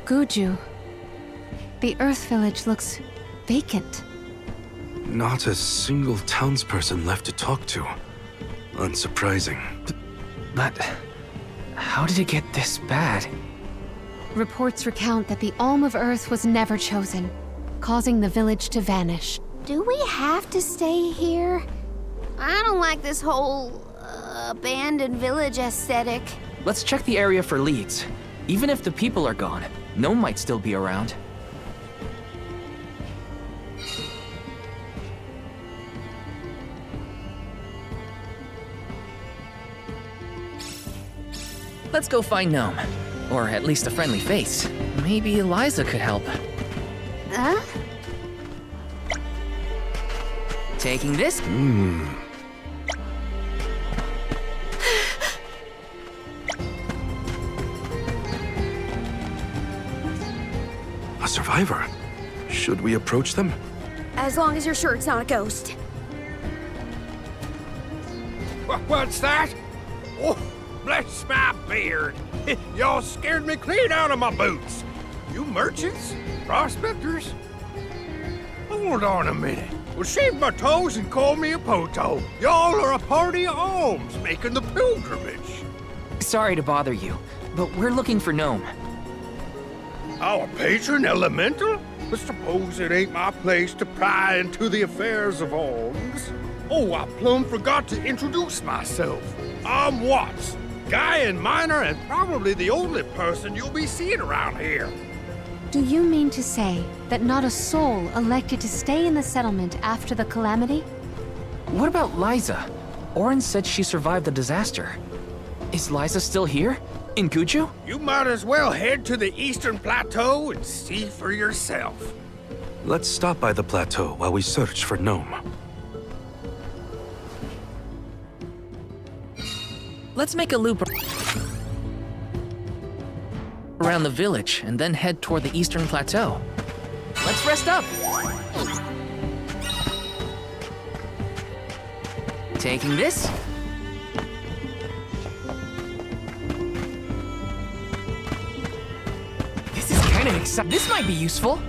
Gudju. The Earth Village looks vacant. Not a single townsperson left to talk to. Unsurprising. But how did it get this bad? Reports recount that the Alm of Earth was never chosen, causing the village to vanish. Do we have to stay here? I don't like this whole abandoned village aesthetic. Let's check the area for leads. Even if the people are gone, Gnome might still be around. Let's go find Gnome. Or at least a friendly face. Maybe Eliza could help. Huh? Taking this? A survivor? Should we approach them? As long as you're sure it's not a ghost. What's that? Oh, bless my beard. Y'all scared me clean out of my boots. You merchants? Prospectors? Hold on a minute. Well, shave my toes and call me a poto. Y'all are a party of alms making the pilgrimage. Sorry to bother you, but we're looking for Gnome. Our patron elemental? But suppose it ain't my place to pry into the affairs of alms. Oh, I plumb forgot to introduce myself. I'm Watts, guy and miner, and probably the only person you'll be seeing around here. Do you mean to say that not a soul elected to stay in the settlement after the calamity? What about Liza? Oren said she survived the disaster. Is Liza still here? In Gudju? You might as well head to the eastern plateau and see for yourself. Let's stop by the plateau while we search for Gnome. Let's make a loop around the village and then head toward the eastern plateau. Let's rest up! Taking this? This is kind of exciting. This might be useful.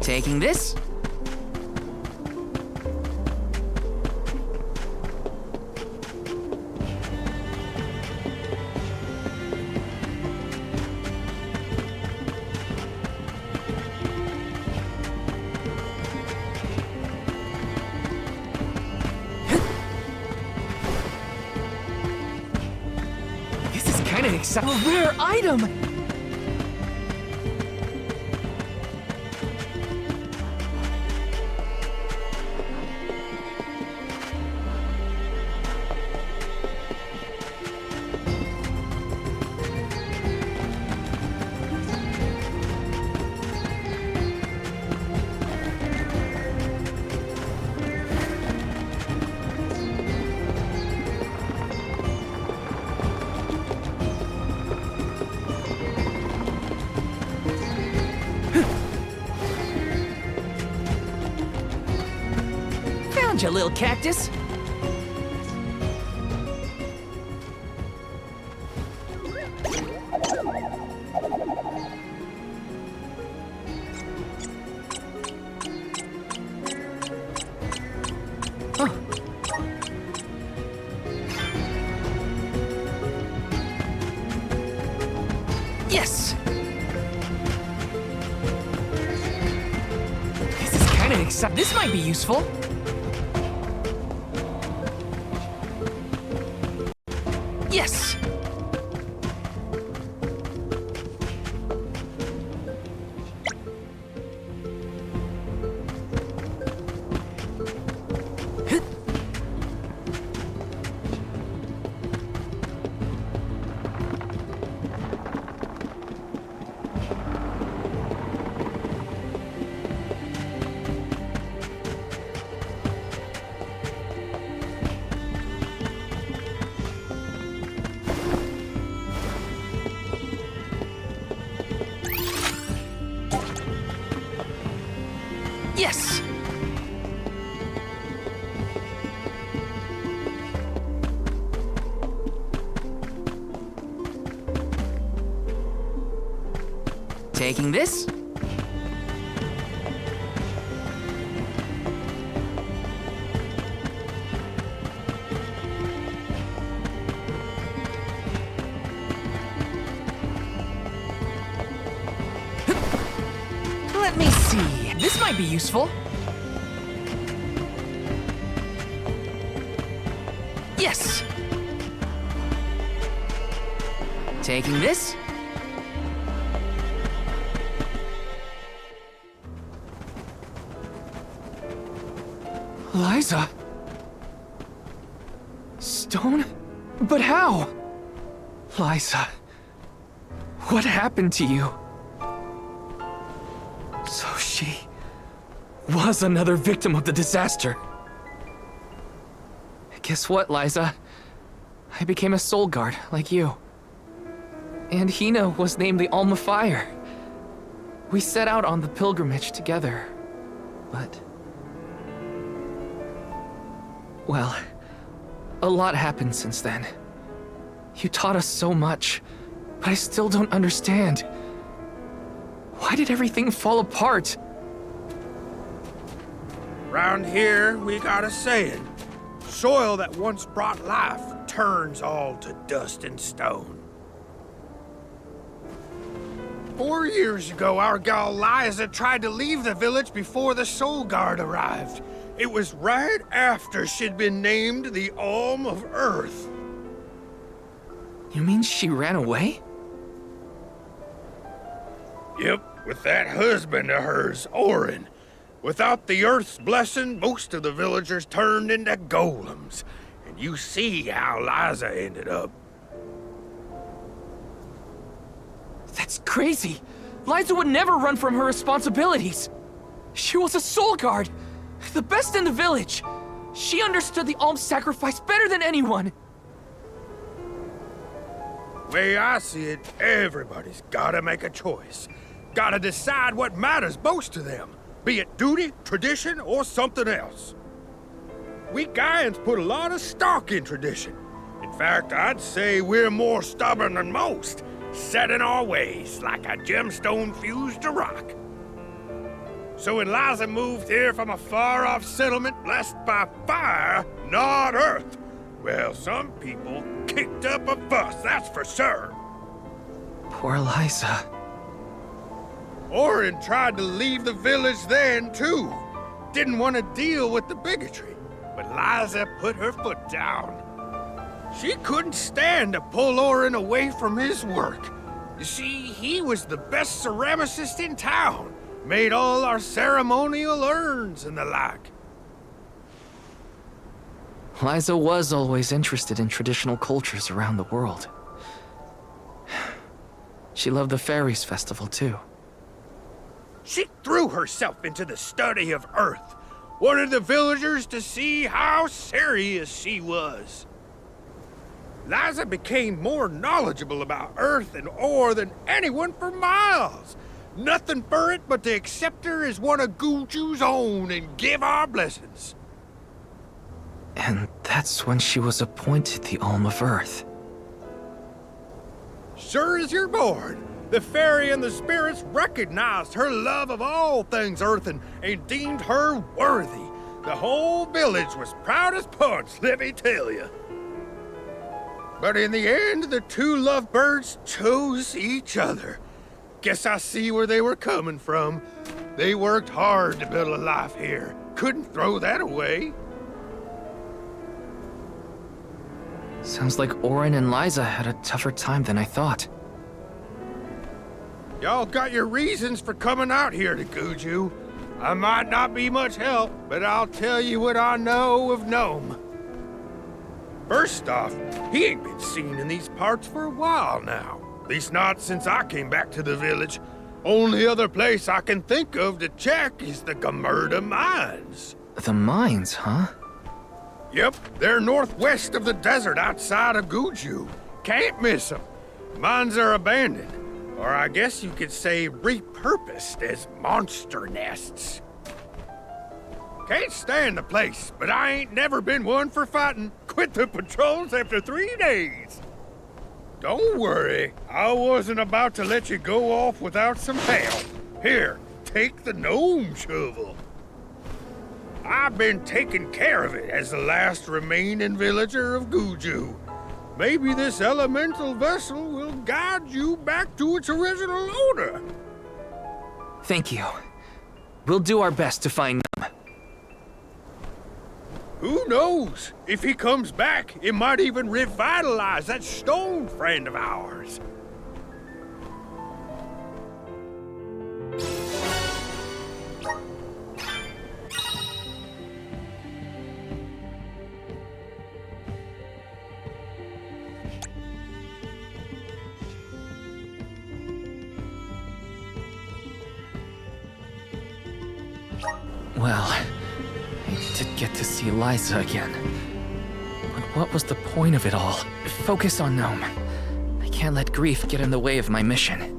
Taking this? This is kind of exciting. A rare item! Found you, little cactus. Huh. Yes! This is kind of exciting. This might be useful. Yes! Taking this. Let me see. This might be useful. Yes! Taking this. Liza? Stone? But how? Liza, what happened to you? So she was another victim of the disaster. Guess what, Liza? I became a soul guard, like you. And Hina was named the Alma Fire. We set out on the pilgrimage together, but... well, a lot happened since then. You taught us so much, but I still don't understand. Why did everything fall apart? Round here, we got a saying. Soil that once brought life turns all to dust and stone. 4 years ago, our gal Liza tried to leave the village before the Soul Guard arrived. It was right after she'd been named the Alm of Earth. You mean she ran away? Yep, with that husband of hers, Orin. Without the Earth's blessing, most of the villagers turned into golems. And you see how Liza ended up. That's crazy! Liza would never run from her responsibilities! She was a soul guard! The best in the village! She understood the alms sacrifice better than anyone! Way I see it, everybody's gotta make a choice. Gotta decide what matters most to them. Be it duty, tradition, or something else. We Gaians put a lot of stock in tradition. In fact, I'd say we're more stubborn than most, set in our ways like a gemstone fused to rock. So when Liza moved here from a far-off settlement blessed by fire, not earth, well, some people kicked up a fuss, that's for sure. Poor Liza. Orin tried to leave the village then, too. Didn't want to deal with the bigotry. But Liza put her foot down. She couldn't stand to pull Orin away from his work. You see, he was the best ceramicist in town. Made all our ceremonial urns and the like. Liza was always interested in traditional cultures around the world. She loved the Fairies Festival, too. She threw herself into the study of Earth. Wanted the villagers to see how serious she was. Liza became more knowledgeable about Earth and ore than anyone for miles. Nothing for it but to accept her as one of Gudju's own and give our blessings. And that's when she was appointed the Alm of Earth. Sure as you're born, the fairy and the spirits recognized her love of all things earthen and deemed her worthy. The whole village was proud as punch, let me tell you. But in the end, the two lovebirds chose each other. Guess I see where they were coming from. They worked hard to build a life here. Couldn't throw that away. Sounds like Orin and Liza had a tougher time than I thought. Y'all got your reasons for coming out here to Gudju. I might not be much help, but I'll tell you what I know of Gnome. First off, he ain't been seen in these parts for a while now. At least not since I came back to the village. Only other place I can think of to check is the Gamerda Mines. The mines, huh? Yep, they're northwest of the desert outside of Gudju. Can't miss them. Mines are abandoned, or I guess you could say repurposed as monster nests. Can't stand the place, but I ain't never been one for fighting. Quit the patrols after 3 days. Don't worry. I wasn't about to let you go off without some help. Here, take the gnome shovel. I've been taking care of it as the last remaining villager of Gudju. Maybe this elemental vessel will guide you back to its original owner. Thank you. We'll do our best to find them. Who knows? If he comes back, it might even revitalize that stone friend of ours. Well, I did get to see Liza again. But what was the point of it all? Focus on Gnome. I can't let grief get in the way of my mission.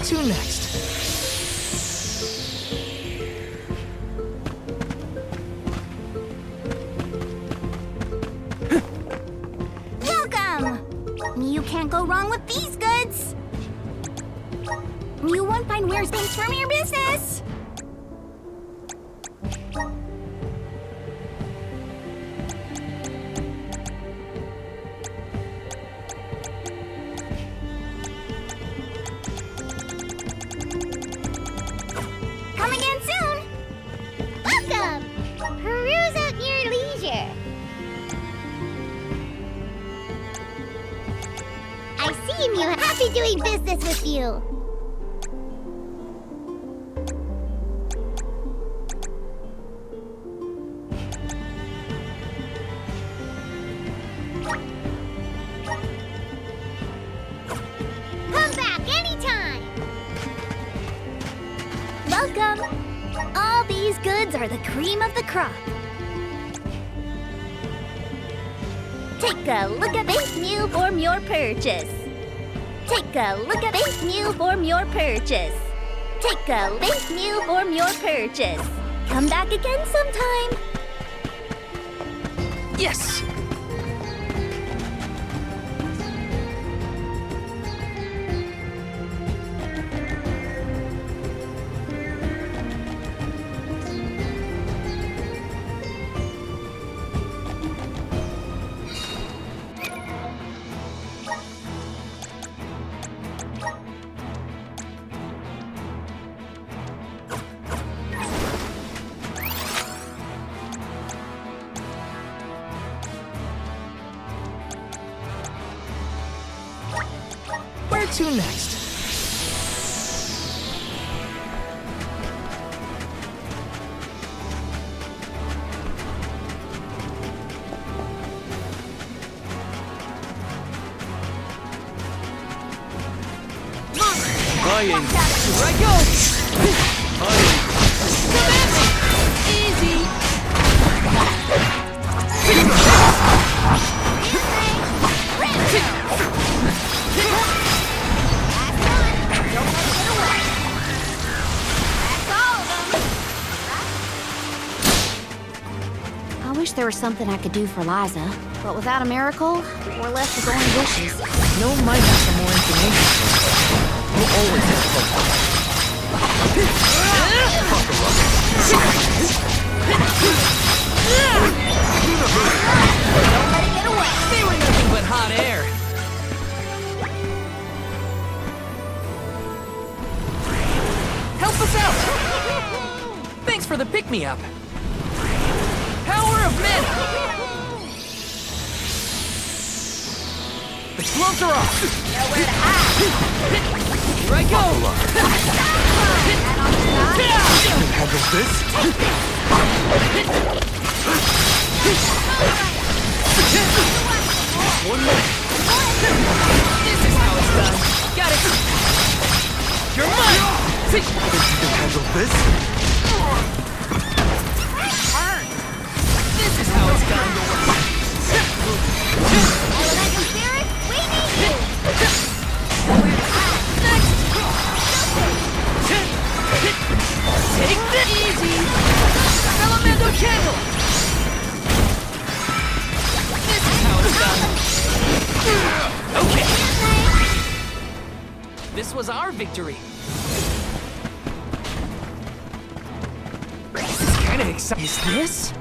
to next? Welcome! You can't go wrong with these goods. You won't find weird things from your business. Come again soon. Welcome. Peruse at your leisure. I see you. Happy doing business with you. Come back anytime. Welcome. All these goods are the cream of the crop. Take a look at this new form your purchase. Take a look at this new form your purchase. Take a this new form your purchase. Come back again sometime. Yes! Where to next? Here I go! Come at me! Easy! I wish there was something I could do for Liza, but without a miracle, we're left with only wishes. No might have some more information. We'll always have fun. Don't let it get away. They were nothing but hot air. Help us out! Thanks for the pick-me-up. Power of men! The gloves are off! Nowhere to hide. Here I go! Handle this? One more! This is how it's done! Got it! You're mine! Think you can handle this? This is how it's done! Elemental spirit, we need you. Next! Take the easy! Elemental candle! This is how it's done! Okay! This was our victory! This is kinda exciting. Is this?